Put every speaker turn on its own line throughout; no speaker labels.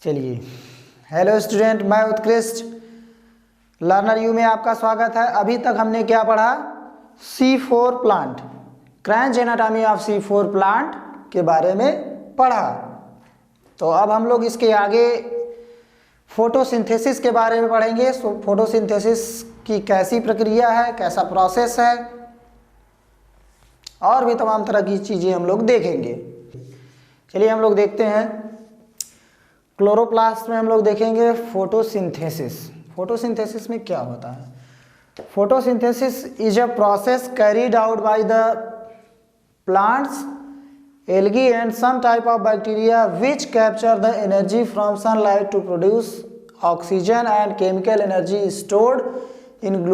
चलिए, hello student, मैं उत्कृष्ट लर्नर यू में आपका स्वागत है। अभी तक हमने क्या पढ़ा? C4 plant, Kranz anatomy of C4 plant के बारे में पढ़ा। तो अब हम लोग इसके आगे फोटोसिंथेसिस के बारे में पढ़ेंगे। फोटोसिंथेसिस की कैसी प्रक्रिया है, कैसा प्रोसेस है, और भी तमाम तरह की चीज़ें हम लोग देखेंगे। चलिए हम लोग देखते हैं। क्लोरोप्लास्ट में हम लोग देखेंगे फोटोसिंथेसिस। फोटोसिंथेसिस में क्या होता है? Photosynthesis is a process carried out by the plants, algae and some type of bacteria which capture the energy from sunlight to produce oxygen and chemical energy stored in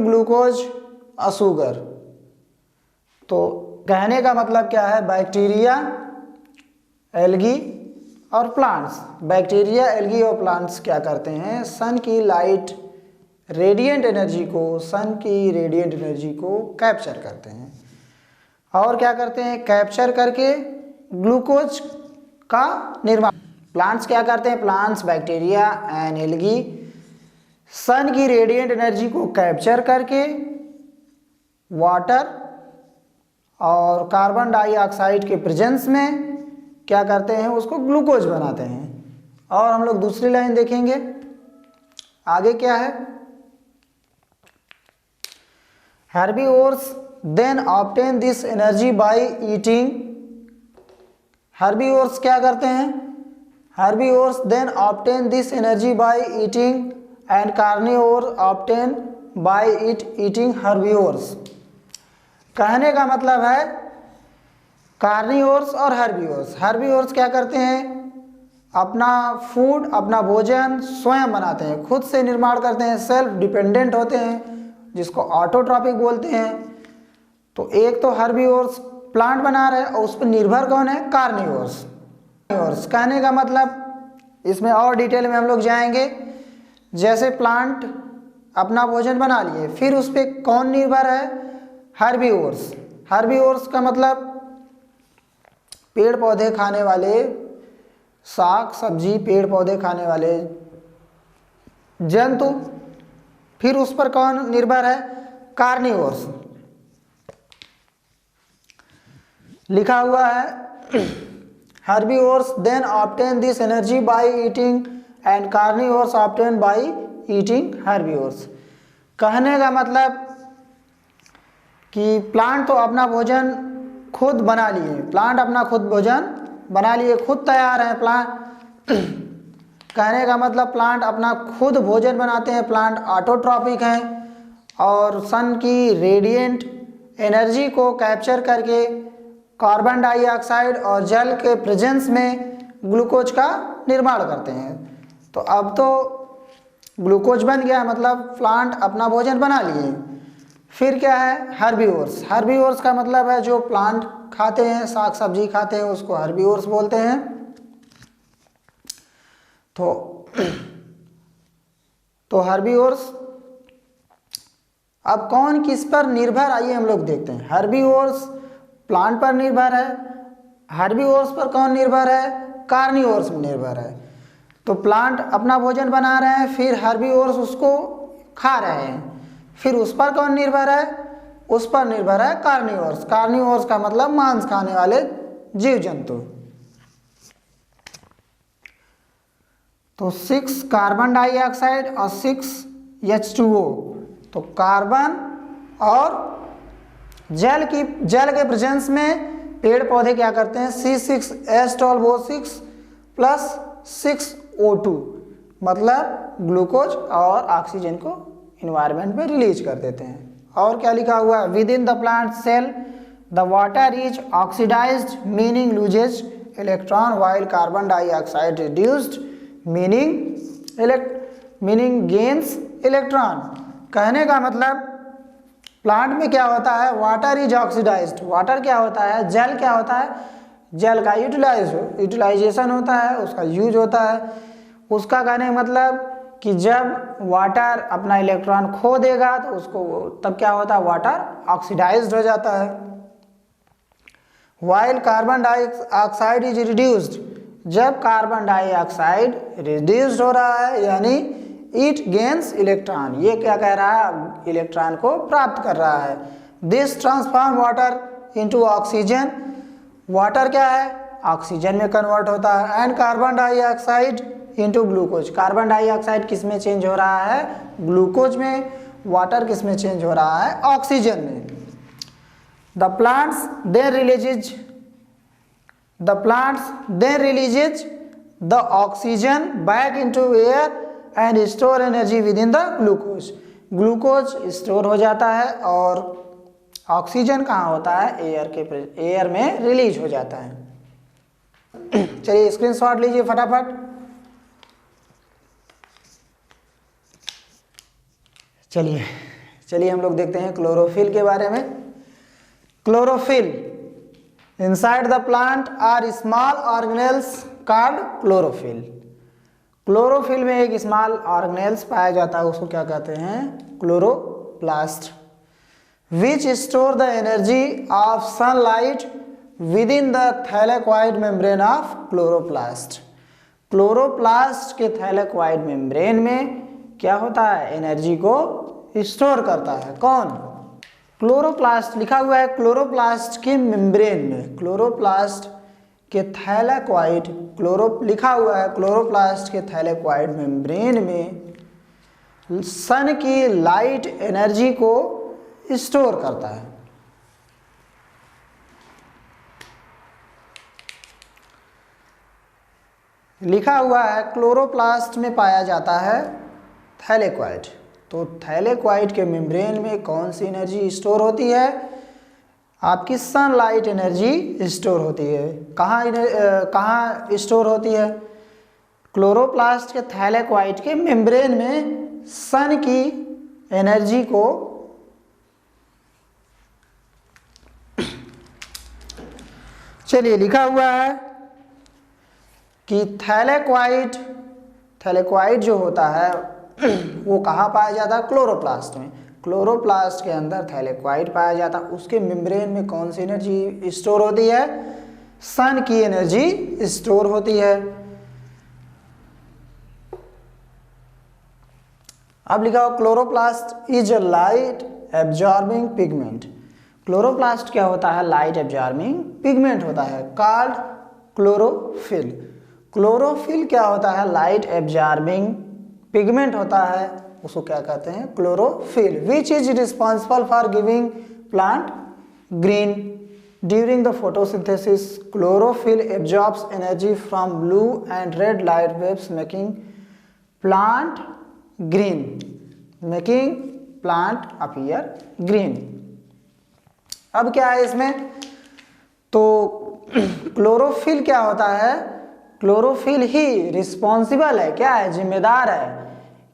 glucose or sugar। तो कहने का मतलब क्या है? Bacteria, algae और plants, bacteria, algae और plants क्या करते हैं? सन की लाइट रेडिएंट एनर्जी को कैप्चर करते हैं। और क्या करते हैं? कैप्चर करके ग्लूकोज का निर्माण। प्लांट्स क्या करते हैं? प्लांट्स, बैक्टीरिया एंड एल्गी सन की रेडिएंट एनर्जी को कैप्चर करके वाटर और कार्बन डाइऑक्साइड के प्रेजेंस में क्या करते हैं? उसको ग्लूकोज बनाते हैं। और हम लोग दूसरी लाइन देखेंगे, आगे क्या है? Herbivores then obtain this energy by eating. Herbivores क्या करते हैं? Herbivores then obtain this energy by eating and carnivore obtain by eating herbivores. कहने का मतलब है कार्निवोर्स और हेर्बिवोर्स। हेर्बिवोर्स क्या करते हैं? अपना फूड, अपना भोजन स्वयं बनाते हैं, खुद से निर्माण करते हैं, सेल्फ डिपेंडेंट होते हैं, जिसको ऑटोट्रॉपिक बोलते हैं। तो एक तो हेर्बिवोर्स प्लांट बना रहे हैं और उस पर निर्भर कौन है? कार्निवोर्स। कहने का मतलब इसमें और डिटेल में हम लोग जाएंगे। जैसे प्लांट अपना भोजन बना लिए, फिर उस पर कौन निर्भर है? हेर्बिवोर्स। हेर्बिवोर्स का मतलब पेड़ पौधे खाने वाले, साग सब्जी, पेड़ पौधे खाने वाले जंतु। फिर उस पर कौन निर्भर है? कार्निवोर्स। लिखा हुआ है herbivores then obtain this energy by eating and carnivores obtain by eating herbivores. कहने का मतलब कि प्लांट तो अपना भोजन खुद बना लिए, प्लांट अपना खुद भोजन बना लिए, खुद तैयार हैं प्लांट। कहने का मतलब प्लांट अपना खुद भोजन बनाते हैं, प्लांट ऑटोट्रॉपिक हैं और सन की रेडिएंट एनर्जी को कैप्चर करके कार्बन डाइऑक्साइड और जल के प्रेजेंस में ग्लूकोज का निर्माण करते हैं। तो अब तो ग्लूकोज बन गया, मतलब प्लांट अपना भोजन बना लिए। फिर क्या है? हेर्बिवोर्स। हेर्बिवोर्स का मतलब है जो प्लांट खाते हैं, साग सब्जी खाते हैं, उसको हेर्बिवोर्स बोलते हैं। तो हेर्बिवोर्स अब कौन किस पर निर्भर, आइए हम लोग देखते हैं। हेर्बिवोर्स प्लांट पर निर्भर है। हेर्बिवोर्स पर कौन निर्भर है? कार्निवोर्स पर निर्भर है। तो प्लांट अपना भोजन बना रहे हैं, फिर हेर्बिवोर्स उसको खा रहे हैं। फिर उस पर कौन निर्भर है? उस पर निर्भर है कार्निवोर्स। कार्निवोर्स का मतलब मांस खाने वाले जीव जंतु। तो 6 कार्बन डाइऑक्साइड और 6 H2O। तो कार्बन और जल के प्रेजेंस में पेड़ पौधे क्या करते हैं? C6H12O6 प्लस 6O2 मतलब ग्लूकोज और ऑक्सीजन को इन्वायरमेंट में रिलीज कर देते हैं। और क्या लिखा हुआ है? Within the plant cell the water is oxidised meaning loses electron while carbon dioxide reduced meaning gains electron. कहने का मतलब प्लांट में क्या होता है? Water is oxidised. वाटर क्या होता है? जल क्या होता है? जल का यूटिलाइजेशन होता है, उसका यूज होता है। उसका कहने का मतलब कि जब वाटर अपना इलेक्ट्रॉन खो देगा तो उसको तब क्या होता है? वाटर ऑक्सीडाइज्ड हो जाता है। while carbon dioxide is reduced जब कार्बन डाइऑक्साइड रिड्यूस्ड हो रहा है यानी इट गेन्स इलेक्ट्रॉन, ये क्या कह रहा है, इलेक्ट्रॉन को प्राप्त कर रहा है। This transform water into oxygen, water क्या है, ऑक्सीजन में कन्वर्ट होता है। And carbon dioxide into glucose, carbon dioxide किस में चेंज हो रहा है, ग्लूकोज में। वाटर किस में चेंज हो रहा है, ऑक्सीजन में। The plants then releases the oxygen back into air and store energy within the glucose, glucose store हो जाता है और ऑक्सीजन कहाँ होता है, एयर में रिलीज हो जाता है। चलिए स्क्रीनशॉट लीजिए फटाफट। चलिए हम लोग देखते हैं क्लोरोफिल के बारे में। Chlorophyll, inside the plant are small organelles called chlorophyll. Chlorophyll में एक स्मॉल ऑर्गेनेल्स पाया जाता है, उसको क्या कहते हैं, chloroplast, which store the energy of sunlight with in the thylakoid membrane of chloroplast. Chloroplast के थैलेक्वाइड मेम्ब्रेन में क्या होता है, एनर्जी को स्टोर करता है। कौन, क्लोरोप्लास्ट लिखा हुआ है क्लोरोप्लास्ट के मेम्ब्रेन में, क्लोरोप्लास्ट के थैलेक्वाइड, लिखा हुआ है क्लोरोप्लास्ट के थैलेक्वाइड मेम्ब्रेन में सन की लाइट एनर्जी को स्टोर करता है। लिखा हुआ है क्लोरोप्लास्ट में पाया जाता है थैलेक्वाइड। तो थैलेक्वाइड के मेम्ब्रेन में कौन सी एनर्जी स्टोर होती है, आपकी सनलाइट एनर्जी स्टोर होती है। कहाँ स्टोर होती है, क्लोरोप्लास्ट के थैलेक्वाइड के मेम्ब्रेन में सन की एनर्जी को चलिए लिखा हुआ है कि थैलेक्वाइड जो होता है वो कहाँ पाया जाता है, क्लोरोप्लास्ट में। क्लोरोप्लास्ट के अंदर थैलेक्वाइड पाया जाता है, उसके मेम्ब्रेन में कौन सी एनर्जी स्टोर होती है, सन की एनर्जी स्टोर होती है। अब लिखा हो chloroplast is a light absorbing pigment. Chloroplast क्या होता है, लाइट एब्जॉर्बिंग पिगमेंट होता है, कॉल्ड क्लोरोफिल। क्लोरोफिल क्या होता है, लाइट एब्जॉर्बिंग पिगमेंट होता है, उसको क्या कहते हैं, chlorophyll. Which is responsible for giving plant green during the photosynthesis. Chlorophyll absorbs energy from blue and red light waves making plant green, making plant appear green. अब क्या है इसमें, तो क्लोरोफिल क्या होता है, क्लोरोफिल ही रिस्पॉन्सिबल है, क्या है, जिम्मेदार है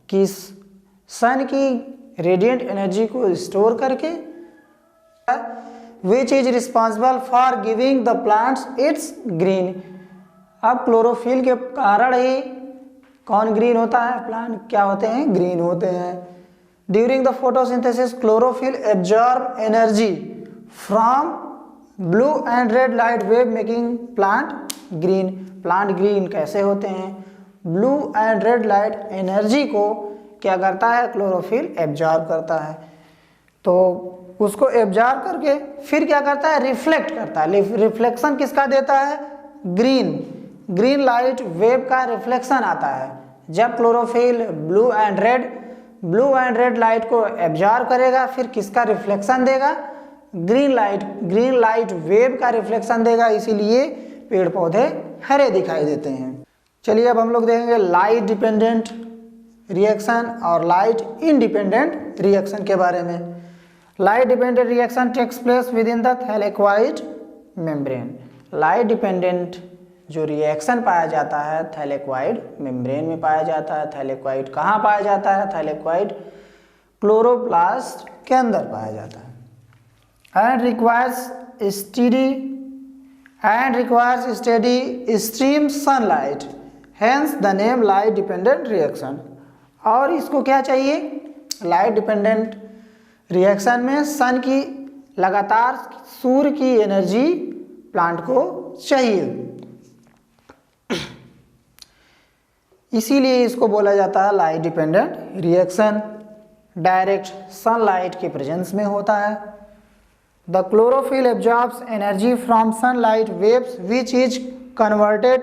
कि सन की रेडिएंट एनर्जी को स्टोर करके, which is responsible for giving the plants it's green. अब क्लोरोफिल के कारण ही कौन ग्रीन होता है, प्लांट क्या होते हैं, ग्रीन होते हैं। During the photosynthesis chlorophyll absorb energy from blue and red light wave making plant green. Plant green कैसे होते हैं, blue and red light energy को क्या करता है, क्लोरोफिल एब्जॉर्ब करता है। तो उसको एब्जॉर्ब करके फिर क्या करता है, रिफ्लेक्ट करता है। रिफ्लेक्शन किसका देता है, ग्रीन लाइट वेव का रिफ्लेक्शन आता है। जब chlorophyll blue and red light को एब्जॉर्ब करेगा, फिर किसका रिफ्लेक्शन देगा, ग्रीन लाइट वेव का रिफ्लेक्शन देगा, इसीलिए पेड़ पौधे हरे दिखाई देते हैं। चलिए अब हम लोग देखेंगे लाइट डिपेंडेंट रिएक्शन और लाइट इंडिपेंडेंट रिएक्शन के बारे में। Light dependent reaction takes place within the thylakoid membrane. Light dependent जो रिएक्शन पाया जाता है थैलेक्वाइड मेम्ब्रेन में पाया जाता है। थैलेक्वाइड कहाँ पाया जाता है, थैलेक्वाइड क्लोरोप्लास्ट के अंदर पाया जाता है। And requires steady stream sunlight, hence the name light dependent reaction. और इसको क्या चाहिए, लाइट डिपेंडेंट रिएक्शन में सन की लगातार सूर्य की एनर्जी प्लांट को चाहिए। इसीलिए इसको बोला जाता है light dependent reaction. Direct sunlight के प्रेजेंस में होता है। The chlorophyll absorbs energy from sunlight waves which is converted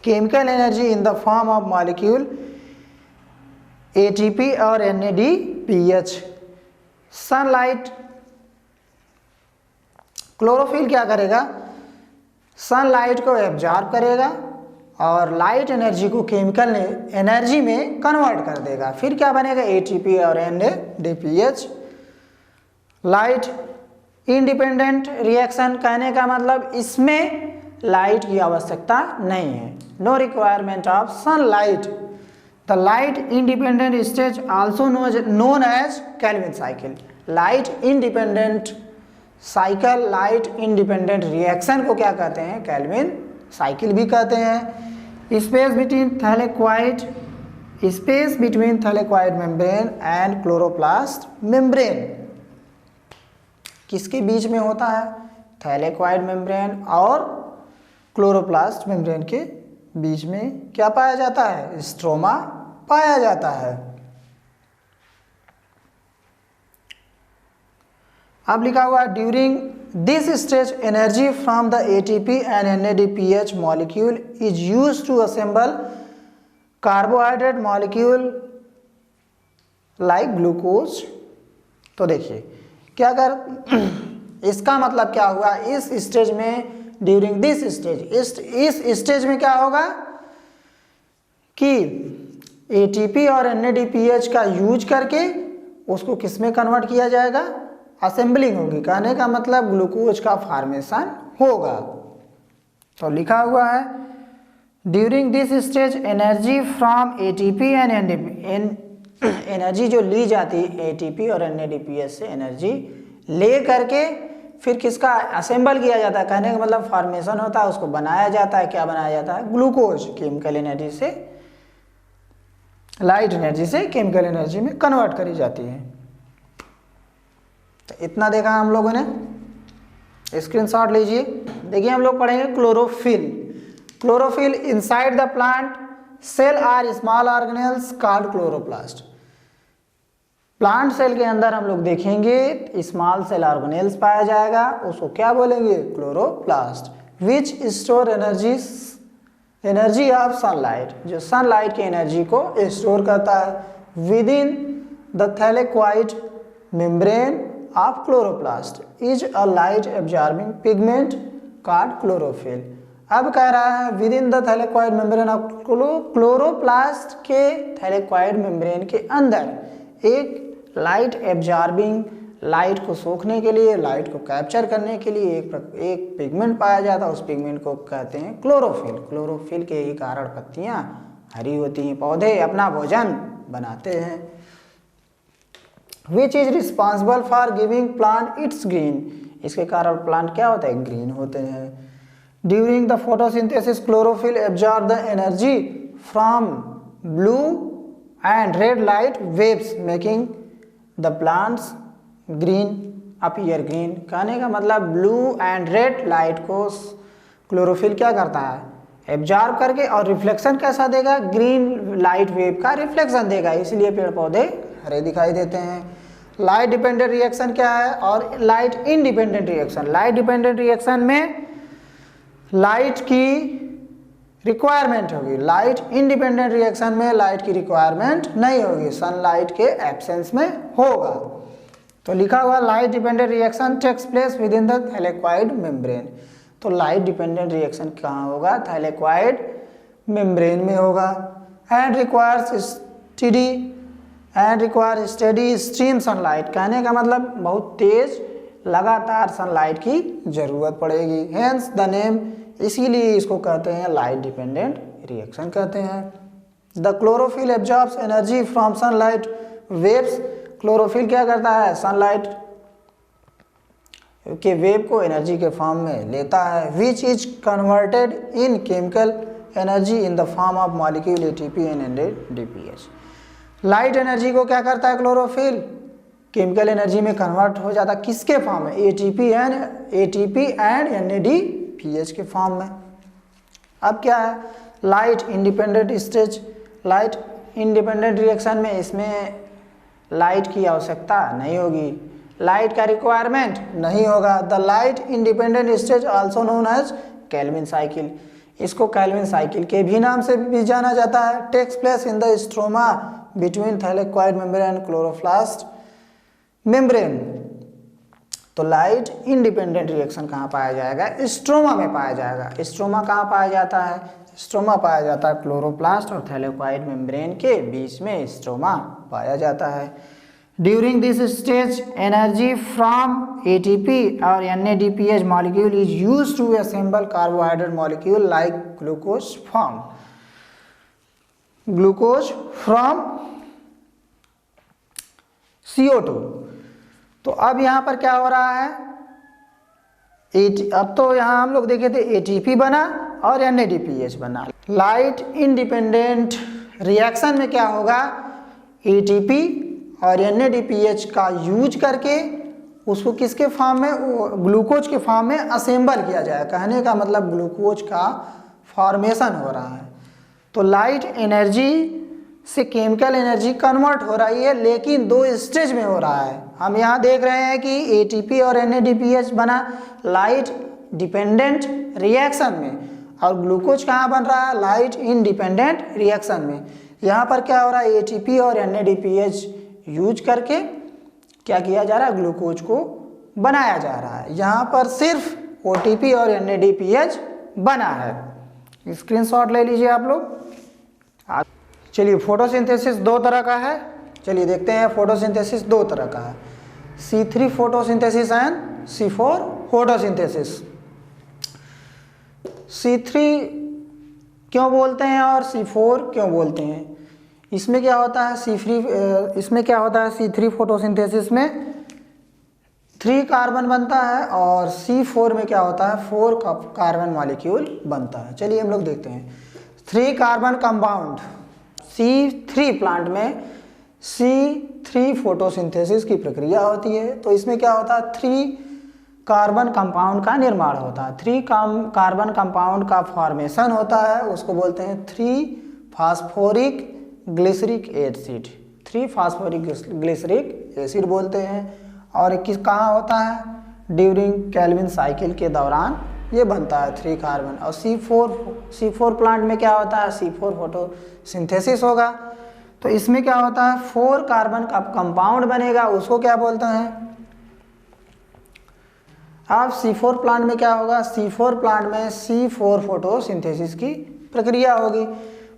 chemical energy in the form of molecule ATP और NADPH। सनलाइट, क्लोरोफिल क्या करेगा, सनलाइट को एब्जॉर्ब करेगा और लाइट एनर्जी को केमिकल एनर्जी में कन्वर्ट कर देगा। फिर क्या बनेगा, ATP और NADPH। लाइट इंडिपेंडेंट रिएक्शन कहने का मतलब इसमें लाइट की आवश्यकता नहीं है। No requirement of sunlight. The light independent stage also known as Calvin cycle. Light independent cycle, light independent reaction को क्या कहते हैं, केल्विन साइकिल भी कहते हैं। Space between thylakoid membrane and chloroplast membrane किसके बीच में होता है, थैलेक्वाइड मेम्ब्रेन और क्लोरोप्लास्ट मेम्ब्रेन के बीच में क्या पाया जाता है, स्ट्रोमा पाया जाता है। अब लिखा हुआ है during this stage energy from the ATP and NADPH molecule is used to assemble carbohydrate molecule like glucose. तो देखिए क्या कर, इसका मतलब क्या हुआ, इस स्टेज में ड्यूरिंग दिस स्टेज, इस स्टेज में क्या होगा कि ATP और NADPH का यूज करके उसको किस में कन्वर्ट किया जाएगा, असेंबलिंग होगी। कहने का मतलब ग्लूकोज का फॉर्मेशन होगा। तो लिखा हुआ है during this stage energy from ATP and energy जो ली जाती है ATP और NADPH से एनर्जी ले करके फिर किसका असेंबल किया जाता है, कहने का मतलब फॉर्मेशन होता है, उसको बनाया जाता है। क्या बनाया जाता है, ग्लूकोज केमिकल एनर्जी से, लाइट एनर्जी से केमिकल एनर्जी में कन्वर्ट करी जाती है। तो इतना देखा हम लोगों ने, स्क्रीनशॉट लीजिए। देखिए हम लोग पढ़ेंगे chlorophyll. Chlorophyll inside the plant cell are small organelles called chloroplast. Plant cell के अंदर हम लोग देखेंगे स्मॉल सेल ऑर्गेनेल्स पाया जाएगा, उसको क्या बोलेंगे, chloroplast. Which store energy of sunlight, जो सनलाइट की एनर्जी को स्टोर करता है within the thylakoid membrane of chloroplast is a light absorbing pigment called chlorophyll. अब कह रहा है within the thylakoid membrane of chloroplast के थैलेक्वाइड मेम्ब्रेन के अंदर एक लाइट एब्जॉर्बिंग, लाइट को सोखने के लिए, लाइट को कैप्चर करने के लिए एक पिगमेंट पाया जाता है। उस पिगमेंट को कहते हैं क्लोरोफिल। क्लोरोफिल के ही कारण पत्तियां हरी होती हैं, पौधे अपना भोजन बनाते हैं। Which is responsible for giving plant it's green, इसके कारण प्लांट क्या होता है, ग्रीन होते हैं। During the photosynthesis chlorophyll absorb the energy from blue and red light waves making the plants green appear green. कहने का मतलब ब्लू एंड रेड लाइट को क्लोरोफिल क्या करता है, एब्जॉर्ब करके, और रिफ्लेक्शन कैसा देगा, ग्रीन लाइट वेव का रिफ्लेक्शन देगा, इसलिए पेड़ पौधे हरे दिखाई देते हैं। लाइट डिपेंडेंट रिएक्शन क्या है और light independent reaction. Light dependent reaction में लाइट की रिक्वायरमेंट होगी, लाइट इंडिपेंडेंट रिएक्शन में लाइट की रिक्वायरमेंट नहीं होगी, सनलाइट के एब्सेंस में होगा। तो लिखा हुआ light dependent reaction takes place within the thylakoid membrane. तो लाइट डिपेंडेंट रिएक्शन कहाँ होगा, थैलेक्वाइड मेम्ब्रेन में होगा। And requires study stream sunlight, कहने का मतलब बहुत तेज लगातार सनलाइट की जरूरत पड़ेगी। हेंस द नेम, इसीलिए इसको कहते हैं लाइट डिपेंडेंट रिएक्शन कहते हैं। The chlorophyll absorbs energy from sunlight waves. Chlorophyll क्या करता है, सनलाइट के वेव को एनर्जी के फॉर्म में लेता है। Which is converted in chemical energy in the form of molecule ATP and NADPH। Light energy को क्या करता है क्लोरोफिल, केमिकल एनर्जी में कन्वर्ट हो जाता है, किसके फॉर्म में, ATP एंड NADPH के फॉर्म में। अब क्या है, light independent stage, light independent reaction में इसमें लाइट की आवश्यकता नहीं होगी, लाइट का रिक्वायरमेंट नहीं होगा। The light independent stage also known as Calvin cycle, इसको केल्विन साइकिल के भी नाम से भी जाना जाता है। Takes place in the stroma between thylakoid membrane and chloroplast membrane. तो लाइट इंडिपेंडेंट रिएक्शन कहाँ पाया जाएगा? स्ट्रोमा में पाया जाएगा। स्ट्रोमा कहाँ पाया जाता है? स्ट्रोमा पाया जाता है क्लोरोप्लास्ट और थैलेक्वाइड मेम्ब्रेन के बीच में स्ट्रोमा पाया जाता है। During this stage energy from ATP और NADPH molecule is used to assemble carbohydrate molecule like glucose from CO2। तो अब यहाँ पर क्या हो रहा है? अब तो यहाँ हम लोग देखे थे ATP बना और NADPH बना। लाइट इंडिपेंडेंट रिएक्शन में क्या होगा? ATP और NADPH का यूज करके उसको किसके फॉर्म में? ग्लूकोज के फॉर्म में असेंबल किया जाए। कहने का मतलब ग्लूकोज का फॉर्मेशन हो रहा है। तो लाइट एनर्जी से केमिकल एनर्जी कन्वर्ट हो रही है, लेकिन दो स्टेज में हो रहा है। हम यहाँ देख रहे हैं कि ATP और NADPH बना लाइट डिपेंडेंट रिएक्शन में, और ग्लूकोज कहाँ बन रहा है? लाइट इंडिपेंडेंट रिएक्शन में। यहाँ पर क्या हो रहा है? ATP और NADPH यूज करके क्या किया जा रहा है? ग्लूकोज को बनाया जा रहा है। यहाँ पर सिर्फ OTP और NADPH बना है। स्क्रीनशॉट ले लीजिए आप लोग। चलिए, फोटोसिंथेसिस दो तरह का है। चलिए देखते हैं, फोटोसिंथेसिस दो तरह का है, C3 photosynthesis and C4 photosynthesis. C3 क्यों बोलते हैं और C4 क्यों बोलते हैं? इसमें क्या होता है? C3 फोटोसिंथेसिस में 3 कार्बन बनता है और C4 में क्या होता है? 4 कार्बन मॉलिक्यूल बनता है। चलिए हम लोग देखते हैं। 3 कार्बन कंपाउंड C3 प्लांट में C3 फोटोसिंथेसिस की प्रक्रिया होती है। तो इसमें क्या होता है? 3 कार्बन कंपाउंड का निर्माण होता है। 3 कार्बन कंपाउंड का फॉर्मेशन होता है, उसको बोलते हैं 3 phosphoric glyceric acid. 3 phosphoric glyceric acid बोलते हैं। और किस कहाँ होता है? ड्यूरिंग केल्विन साइकिल के दौरान ये बनता है 3 कार्बन। और C4 प्लांट में क्या होता है? C4 फोटोसिंथेसिस होगा। तो इसमें क्या होता है? 4 कार्बन का कंपाउंड बनेगा, उसको क्या बोलते हैं? अब C4 प्लांट में क्या होगा? C4 प्लांट में C4 फोटोसिंथेसिस की प्रक्रिया होगी,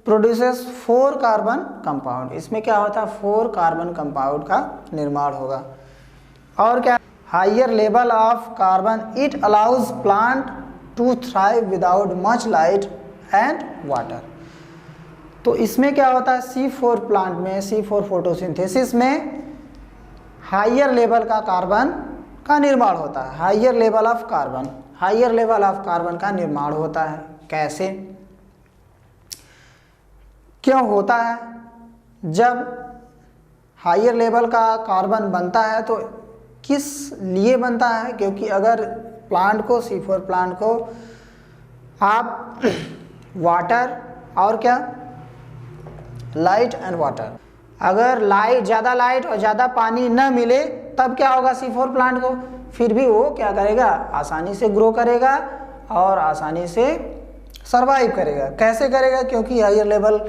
प्रोड्यूसेस 4 कार्बन कंपाउंड। इसमें क्या होता है? 4 कार्बन कंपाउंड का निर्माण होगा। और क्या? Higher level of carbon, it allows plant to thrive without much light and water. तो इसमें क्या होता है? C4 प्लांट में, C4 फोटोसिंथेसिस में हायर लेवल का कार्बन का निर्माण होता है। हायर लेवल ऑफ कार्बन का निर्माण होता है। कैसे, क्यों होता है? जब हायर लेवल का कार्बन बनता है तो किस लिए बनता है? क्योंकि अगर प्लांट को, C4 प्लांट को आप वाटर और क्या, लाइट एंड वाटर, अगर ज़्यादा लाइट और ज़्यादा पानी न मिले तब क्या होगा? C4 प्लांट को फिर भी वो क्या करेगा? आसानी से ग्रो करेगा और आसानी से सरवाइव करेगा। कैसे करेगा? क्योंकि हायर लेवल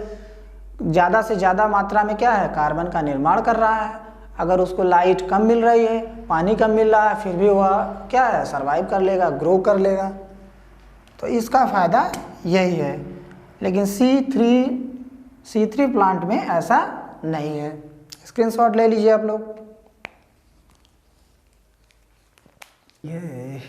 ज़्यादा से ज़्यादा मात्रा में क्या है? कार्बन का निर्माण कर रहा है। अगर उसको लाइट कम मिल रही है, पानी कम मिल रहा है, फिर भी वह क्या है? सरवाइव कर लेगा, ग्रो कर लेगा। तो इसका फ़ायदा यही है। लेकिन C3 प्लांट में ऐसा नहीं है। स्क्रीनशॉट ले लीजिए आप लोग। ये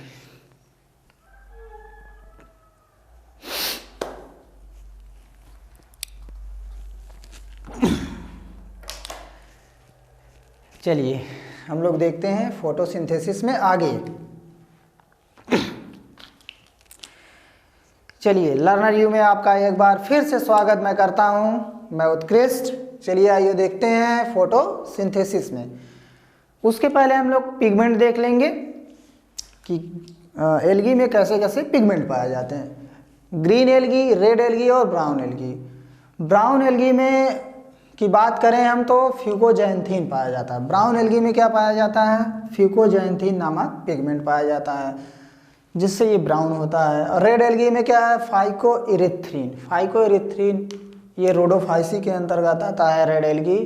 चलिए हम लोग देखते हैं फोटोसिंथेसिस में आगे। चलिए, लर्नर यू में आपका एक बार फिर से स्वागत मैं करता हूं, मैं उत्कृष्ट। चलिए आइए देखते हैं फोटोसिंथेसिस में। उसके पहले हम लोग पिगमेंट देख लेंगे कि एल्गी में कैसे कैसे पिगमेंट पाए जाते हैं। ग्रीन एल्गी, रेड एल्गी और ब्राउन एल्गी। ब्राउन एल्गी में की बात करें हम तो फ्यूकोजैंथीन पाया जाता है। ब्राउन एल्गी में क्या पाया जाता है? फ्यूकोजैंथीन नामक पिगमेंट पाया जाता है जिससे ये ब्राउन होता है। और रेड एल्गी में क्या है? फाइकोइरिथ्रिन। फाइकोइरिथ्रिन ये रोडोफाइसी के अंतर्गत आता है रेड एल्गी,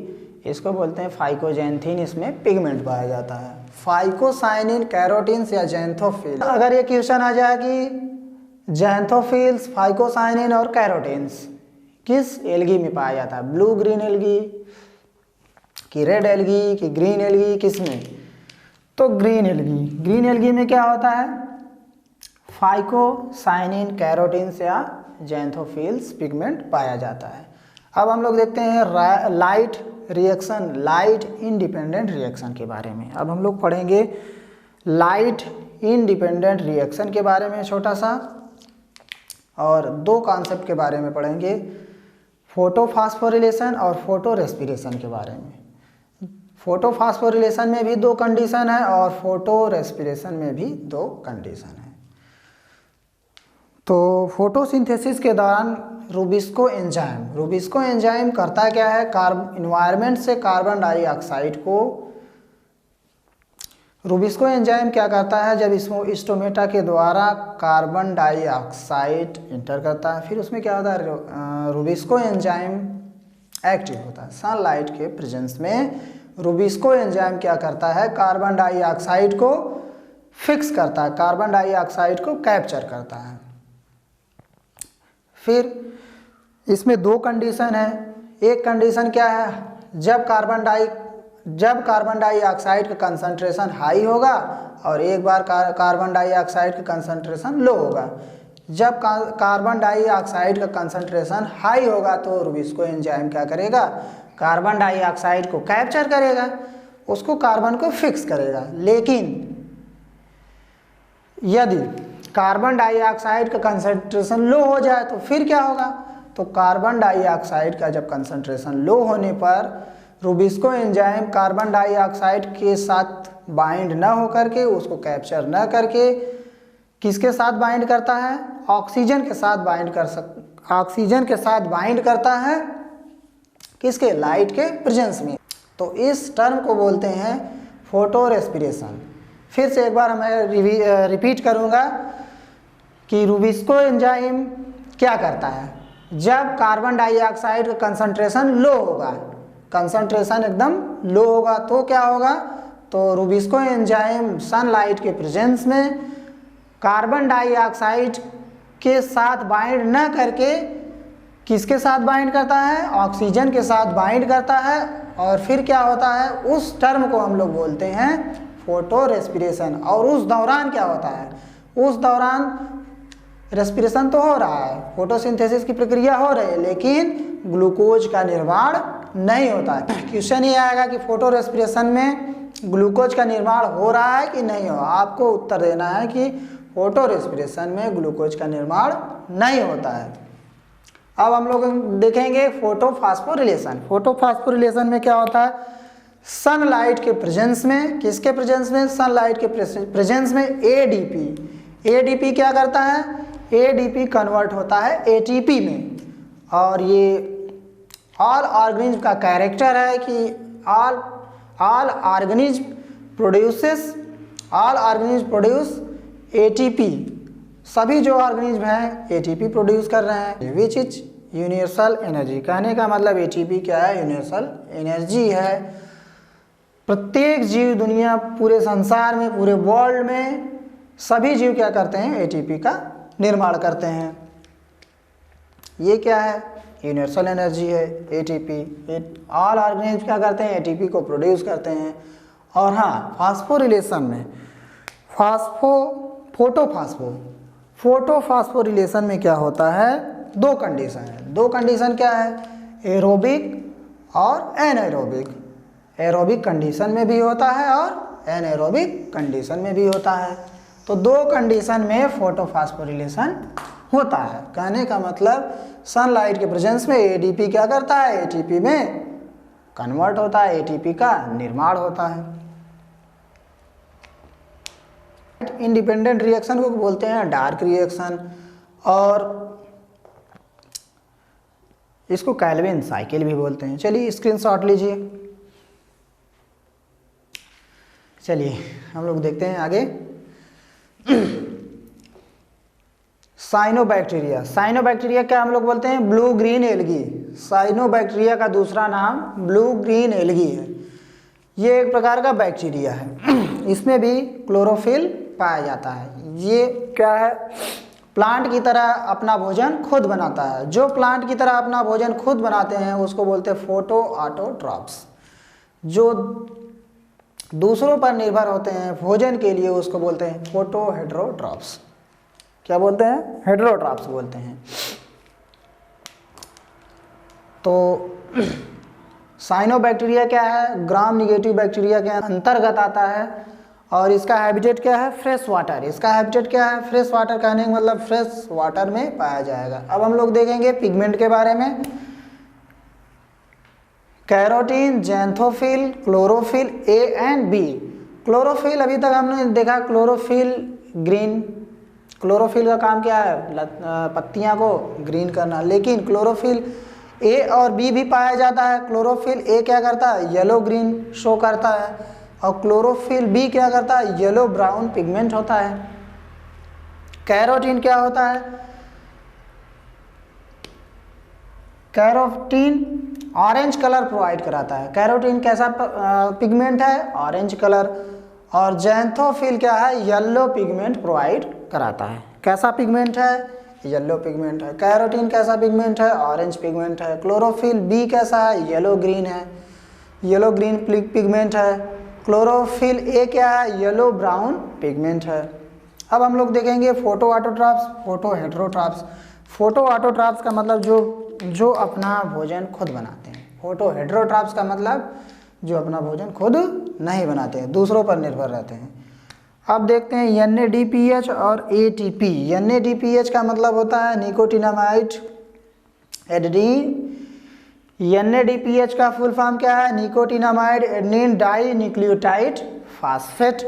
इसको बोलते हैं फाइकोजैंथीन, इसमें पिगमेंट पाया जाता है। फाइकोसाइनिन, कैरोटीन्स या जैंथोफिल। अगर ये क्वेश्चन आ जाए कि जैंथोफिल्स, फाइकोसाइनिन और कैरोटीन्स किस एल्गी में पाया जाता है, ब्लू ग्रीन एल्गी कि रेड एल्गी कि ग्रीन एल्गी, किस में? तो ग्रीन एल्गी। ग्रीन एल्गी में क्या होता है? फाइकोसाइनिन, कैरोटीन्स या जैंथोफिल्स पिगमेंट पाया जाता है। अब हम लोग देखते हैं light reaction, light independent reaction के बारे में। अब हम लोग पढ़ेंगे लाइट इंडिपेंडेंट रिएक्शन के बारे में छोटा सा, और दो कॉन्सेप्ट के बारे में पढ़ेंगे, फोटोफॉस्फोरिलेशन और फोटो रेस्पिरेशन के बारे में। फोटोफॉस्फोरिलेशन में भी दो कंडीशन है और फोटो रेस्पिरेशन में भी दो कंडीशन है। तो फोटोसिंथेसिस के दौरान रूबिस्को एंजाइम करता क्या है? इन्वायरमेंट से कार्बन डाइऑक्साइड को, रूबिस्को एंजाइम क्या करता है? जब इसमें स्टोमेटा के द्वारा कार्बन डाइऑक्साइड इंटर करता है, फिर उसमें क्या होता है? रूबिस्को एंजाइम एक्टिव होता है। सनलाइट के प्रेजेंस में रूबिस्को एंजाइम क्या करता है? कार्बन डाइऑक्साइड को फिक्स करता है, कार्बन डाइऑक्साइड को कैप्चर करता है। फिर इसमें दो कंडीशन है। एक कंडीशन क्या है? जब कार्बन डाइऑक्साइड का कंसंट्रेशन हाई होगा और एक बार कार्बन डाइऑक्साइड का कंसंट्रेशन लो होगा। जब कार्बन डाइऑक्साइड का कंसंट्रेशन हाई होगा तो रूबिस्को एंजाइम क्या करेगा? कार्बन डाइऑक्साइड को कैप्चर करेगा, उसको कार्बन को फिक्स करेगा। लेकिन यदि कार्बन डाइऑक्साइड का कंसंट्रेशन लो हो जाए तो फिर क्या होगा? तो कार्बन डाइऑक्साइड का जब कंसंट्रेशन लो होने पर रूबिस्को एंजाइम कार्बन डाइऑक्साइड के साथ बाइंड न होकर के, उसको कैप्चर न करके किसके साथ बाइंड करता है? ऑक्सीजन के साथ ऑक्सीजन के साथ बाइंड करता है। किसके? लाइट के प्रेजेंस में। तो इस टर्म को बोलते हैं फोटो रेस्पिरेशन। फिर से एक बार मैं रिपीट करूंगा कि रूबिस्को एंजाइम क्या करता है? जब कार्बन डाइऑक्साइड का कंसंट्रेशन लो होगा, कंसंट्रेशन एकदम लो होगा, तो क्या होगा? तो रूबिस्को एंजाइम सनलाइट के प्रेजेंस में कार्बन डाइऑक्साइड के साथ बाइंड न करके किसके साथ बाइंड करता है? ऑक्सीजन के साथ बाइंड करता है। और फिर क्या होता है? उस टर्म को हम लोग बोलते हैं फोटो रेस्पिरेशन। और उस दौरान क्या होता है? उस दौरान रेस्पिरेशन तो हो रहा है, फोटोसिंथेसिस की प्रक्रिया हो रही है, लेकिन ग्लूकोज का निर्माण नहीं होता है। क्वेश्चन ये आएगा कि फोटो रेस्पिरेशन में ग्लूकोज का निर्माण हो रहा है कि नहीं हो। आपको उत्तर देना है कि फोटो रेस्पिरेशन में ग्लूकोज का निर्माण नहीं होता है। अब हम लोग देखेंगे फोटोफॉस्फोरिलेशन। फोटोफॉस्फोरिलेशन में क्या होता है? सनलाइट के प्रेजेंस में, किसके प्रेजेंस में? सनलाइट के प्रेजेंस में एडीपी क्या करता है? एडीपी कन्वर्ट होता है एटीपी में। और ये ऑल ऑर्गेनिज्म का कैरेक्टर है कि ऑल ऑर्गेनिज्म प्रोड्यूस एटीपी। सभी जो ऑर्गेनिज्म हैं एटीपी प्रोड्यूस कर रहे हैं, विच इज यूनिवर्सल एनर्जी। कहने का मतलब एटीपी क्या है? यूनिवर्सल एनर्जी है। प्रत्येक जीव, दुनिया, पूरे संसार में, पूरे वर्ल्ड में सभी जीव क्या करते हैं? एटीपी का निर्माण करते हैं। ये क्या है? यूनिवर्सल एनर्जी है एटीपी। ऑल ऑर्गेनिज्म क्या करते हैं? एटीपी को प्रोड्यूस करते हैं। और हाँ, फास्फोरिलेशन में फोटोफॉस्फोरिलेशन में क्या होता है? दो कंडीशन है। दो कंडीशन क्या है? एरोबिक और एनएरोबिक। एरोबिक कंडीशन में भी होता है और एनएरोबिक कंडीशन में भी होता है। तो दो कंडीशन में फोटोफॉस्फोरिलेशन होता है। कहने का मतलब सनलाइट के प्रेजेंस में एडीपी क्या करता है? एटीपी में कन्वर्ट होता है, एटीपी का निर्माण होता है। इंडिपेंडेंट रिएक्शन को बोलते हैं डार्क रिएक्शन। और इसको केल्विन साइकिल भी बोलते हैं। चलिए स्क्रीनशॉट लीजिए। चलिए हम लोग देखते हैं आगे। साइनोबैक्टीरिया, साइनोबैक्टीरिया क्या हम लोग बोलते हैं? Blue green algae. साइनोबैक्टीरिया का दूसरा नाम ब्लू ग्रीन एल्गी है। ये एक प्रकार का बैक्टीरिया है। इसमें भी क्लोरोफिल पाया जाता है। ये क्या है? प्लांट की तरह अपना भोजन खुद बनाता है। जो प्लांट की तरह अपना भोजन खुद बनाते हैं उसको बोलते हैं फोटो ऑटोट्रॉप्स। जो दूसरों पर निर्भर होते हैं भोजन के लिए उसको बोलते हैं फोटो हेटेरोट्रॉप्स। क्या बोलते हैं? हेटेरोट्रॉप्स बोलते हैं। तो साइनोबैक्टीरिया क्या है? ग्राम निगेटिव बैक्टीरिया के अंतर्गत आता है और इसका हैबिटेट क्या है? Fresh water. इसका हैबिटेट क्या है? Fresh water. कहने का मतलब फ्रेश वाटर में पाया जाएगा। अब हम लोग देखेंगे पिगमेंट के बारे में। Carotene, xanthophyll, chlorophyll a and b. Chlorophyll अभी तक हमने देखा क्लोरोफिल ग्रीन। क्लोरोफिल का काम क्या है? पत्तियां को ग्रीन करना। लेकिन क्लोरोफिल ए और बी भी पाया जाता है। क्लोरोफिल ए क्या करता है? येलो ग्रीन शो करता है और क्लोरोफिल बी क्या करता है? येलो ब्राउन पिगमेंट होता है। कैरोटीन क्या होता है? कैरोटीन ऑरेंज कलर प्रोवाइड कराता है। कैरोटीन कैसा पिगमेंट है? Orange colour. और जैंथोफिल क्या है? येलो पिगमेंट प्रोवाइड कराता है। कैसा पिगमेंट है? येलो पिगमेंट है। कैरोटीन कैसा पिगमेंट है? ऑरेंज पिगमेंट है। क्लोरोफिल बी कैसा है? येलो ग्रीन है। येलो ग्रीन पिगमेंट है। क्लोरोफिल ए क्या है? येलो ब्राउन पिगमेंट है। अब हम लोग देखेंगे photo autotrophs, photo heterotrophs. Photo autotrophs का मतलब जो अपना भोजन खुद बनाते हैं। फोटो हेटेरोट्रॉप्स का मतलब जो अपना भोजन खुद नहीं बनाते हैं, दूसरों पर निर्भर रहते हैं। अब देखते हैं NADPH और ATP। NADPH का मतलब होता है निकोटिनामाइड एडेनिन। NADPH का फुल फॉर्म क्या है? Nicotinamide adenine dinucleotide phosphate.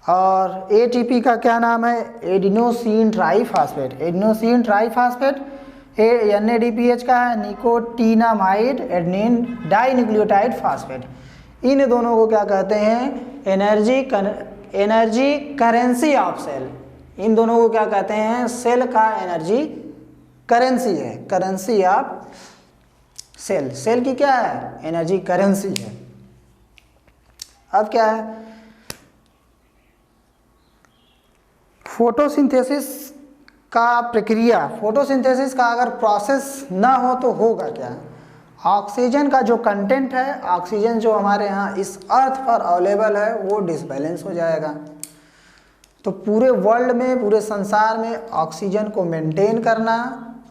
और ATP का क्या नाम है? Adenosine triphosphate. Adenosine triphosphate. NADPH का है nicotinamide adenine dinucleotide phosphate. इन दोनों को क्या कहते हैं? Energy currency of cell. इन दोनों को क्या कहते हैं? सेल का एनर्जी करेंसी है। Currency of cell. सेल की क्या है? एनर्जी करेंसी है। अब क्या है? फोटोसिंथेसिस का प्रक्रिया। फोटोसिंथेसिस का अगर प्रोसेस ना हो तो होगा क्या? ऑक्सीजन का जो कंटेंट है, ऑक्सीजन जो हमारे यहाँ इस अर्थ पर अवेलेबल है वो डिसबैलेंस हो जाएगा। तो पूरे वर्ल्ड में, पूरे संसार में ऑक्सीजन को मेंटेन करना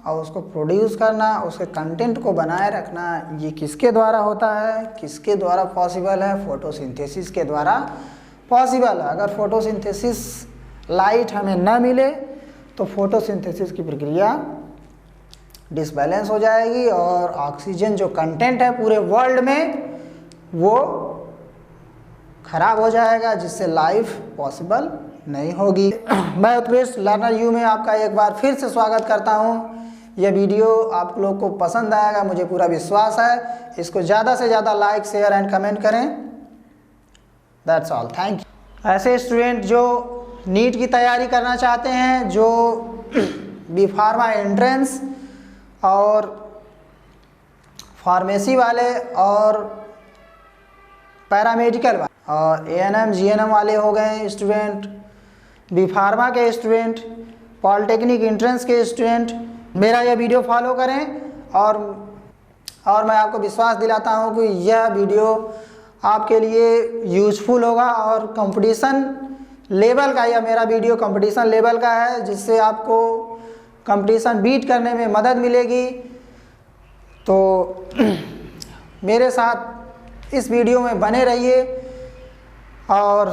और उसको प्रोड्यूस करना, उसके कंटेंट को बनाए रखना, ये किसके द्वारा होता है? किसके द्वारा पॉसिबल है? फोटोसिंथेसिस के द्वारा पॉसिबल है। अगर फोटोसिंथेसिस लाइट हमें न मिले तो फोटोसिंथेसिस की प्रक्रिया डिसबैलेंस हो जाएगी और ऑक्सीजन जो कंटेंट है पूरे वर्ल्ड में वो खराब हो जाएगा, जिससे लाइफ पॉसिबल नहीं होगी। मैं उत्कृष्ट लर्नर यू में आपका एक बार फिर से स्वागत करता हूँ। यह वीडियो आप लोग को पसंद आएगा, मुझे पूरा विश्वास है। इसको ज़्यादा से ज़्यादा लाइक, शेयर एंड कमेंट करें। That's all, thank you. ऐसे स्टूडेंट जो नीट की तैयारी करना चाहते हैं, जो बी फार्मा एंट्रेंस और फार्मेसी वाले और पैरामेडिकल वाले और ANM GNM वाले हो गए स्टूडेंट, बी फार्मा के स्टूडेंट, पॉलिटेक्निक एंट्रेंस के स्टूडेंट, मेरा यह वीडियो फॉलो करें। और मैं आपको विश्वास दिलाता हूँ कि यह वीडियो आपके लिए यूजफुल होगा और कंपटीशन लेवल का, यह मेरा वीडियो कंपटीशन लेवल का है, जिससे आपको कंपटीशन बीट करने में मदद मिलेगी। तो मेरे साथ इस वीडियो में बने रहिए और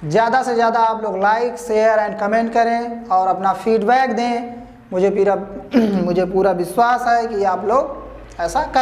ज़्यादा से ज़्यादा आप लोग लाइक, शेयर एंड कमेंट करें और अपना फीडबैक दें। मुझे पूरा विश्वास है कि आप लोग ऐसा करें।